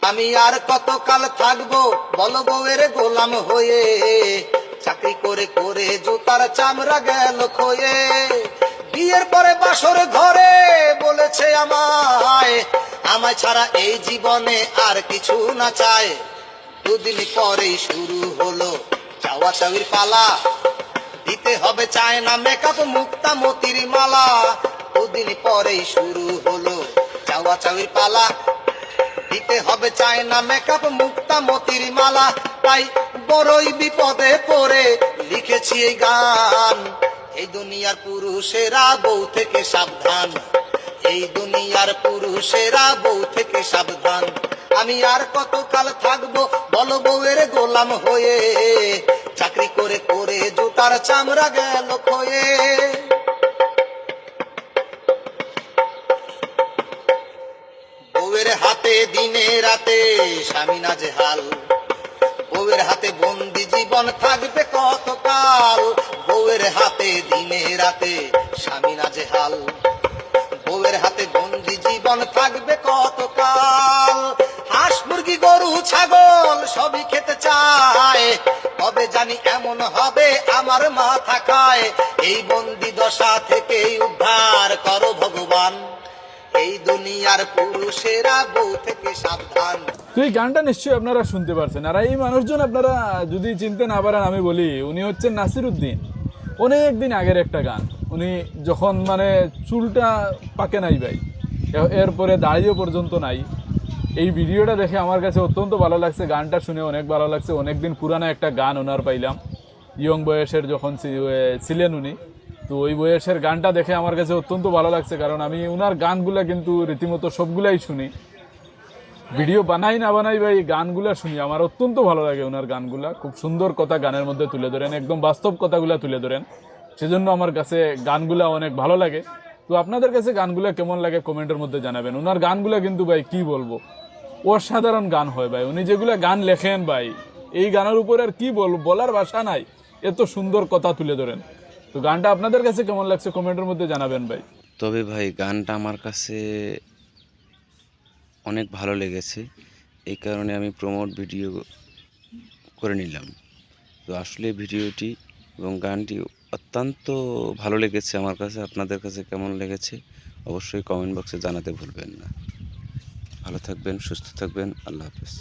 আমি আর কতকাল থাকবো বলো বউয়ের গোলাম হয়ে, চাকরি করে করে জুতার চামড়া গেল ক্ষয়ে। বিয়ের পরে বাসর ঘরে বলেছে আমায়, আমায় ছাড়া এই জীবনে আর কিছু না চায়। দুদিন পরেই শুরু হলো চাওয়া চাওয়ির পালা, দিতে হবে চায় না মেকআপ মুক্তা মতির মালা। দুদিন পরেই শুরু হলো চাওয়া চাওয়ির পালা, দিতে হবে চায় না মেকআপ মুক্তা মতির মালা। তাই বড়ই বিপদে পড়ে লিখেছি এই গান, এই দুনিয়ার পুরুষেরা বউ থেকে সাবধান, এই দুনিয়ার পুরুষেরা বউ থেকে সাবধান। আমি আর কতকাল থাকবো বলো বউয়ের গোলাম হয়ে, চাকরি করে করে জুতার চামড়া গেল ক্ষয়ে। বউয়ের হাতে দিনে রাতে স্বামী নাজেহাল, বউয়ের হাতে বন্দি জীবন থাকবে কতকাল। বউয়ের হাতে দিনে রাতে স্বামী নাজেহাল, বউয়ের হাতে বন্দি জীবন থাকবে কতকাল। হাঁস মুরগি গরু ছাগল সবই খেতে চায়, তবে জানি এমন হবে আমার মাথা খায়। এই বন্দি দশা থেকে উদ্ধার করো ভগবান, এই দুনিয়ার পুরুষেরা বউ থেকে সাবধান। তো এই গানটা নিশ্চয়ই আপনারা শুনতে পারছেন। আর এই মানুষজন আপনারা যদি চিনতে না পারেন, আমি বলি উনি হচ্ছেন নাসির উদ্দিন। অনেক দিন আগের একটা গান, উনি যখন মানে চুলটা পাকে নাই ভাই, এরপরে দাড়িও পর্যন্ত নাই। এই ভিডিওটা দেখে আমার কাছে অত্যন্ত ভালো লাগছে, গানটা শুনে অনেক ভালো লাগছে। অনেকদিন পুরানো একটা গান ওনার পাইলাম, ইয়ং বয়সের যখন ছিলেন উনি। তো ওই বয়সের গানটা দেখে আমার কাছে অত্যন্ত ভালো লাগছে, কারণ আমি ওনার গানগুলা কিন্তু রীতিমতো সবগুলাই শুনি, ভিডিও বানাই না বানাই ভাই গানগুলা শুনি। আমার অত্যন্ত ভালো লাগে ওনার গানগুলা, খুব সুন্দর কথা গানের মধ্যে তুলে ধরেন, একদম বাস্তব কথাগুলা তুলে ধরেন, সেজন্য আমার কাছে গানগুলা অনেক ভালো লাগে। তো আপনাদের কাছে গানগুলা কেমন লাগে কমেন্টের মধ্যে জানাবেন। ওনার গানগুলা কিন্তু ভাই কি বলবো, অসাধারণ গান হয় ভাই। উনি যেগুলা গান লেখেন ভাই, এই গানের উপরে আর কি বলবো, বলার ভাষা নাই, এত সুন্দর কথা তুলে ধরেন। তো গানটা আপনাদের কাছে কেমন লাগছে কমেন্টের মধ্যে জানাবেন ভাই। তবে ভাই গানটা আমার কাছে অনেক ভালো লেগেছে, এই কারণে আমি প্রমোট ভিডিও করে নিলাম। তো আসলে ভিডিওটি এবং গানটি অত্যন্ত ভালো লেগেছে আমার কাছে। আপনাদের কাছে কেমন লেগেছে অবশ্যই কমেন্ট বক্সে জানাতে ভুলবেন না। ভালো থাকবেন, সুস্থ থাকবেন, আল্লাহ হাফেজ।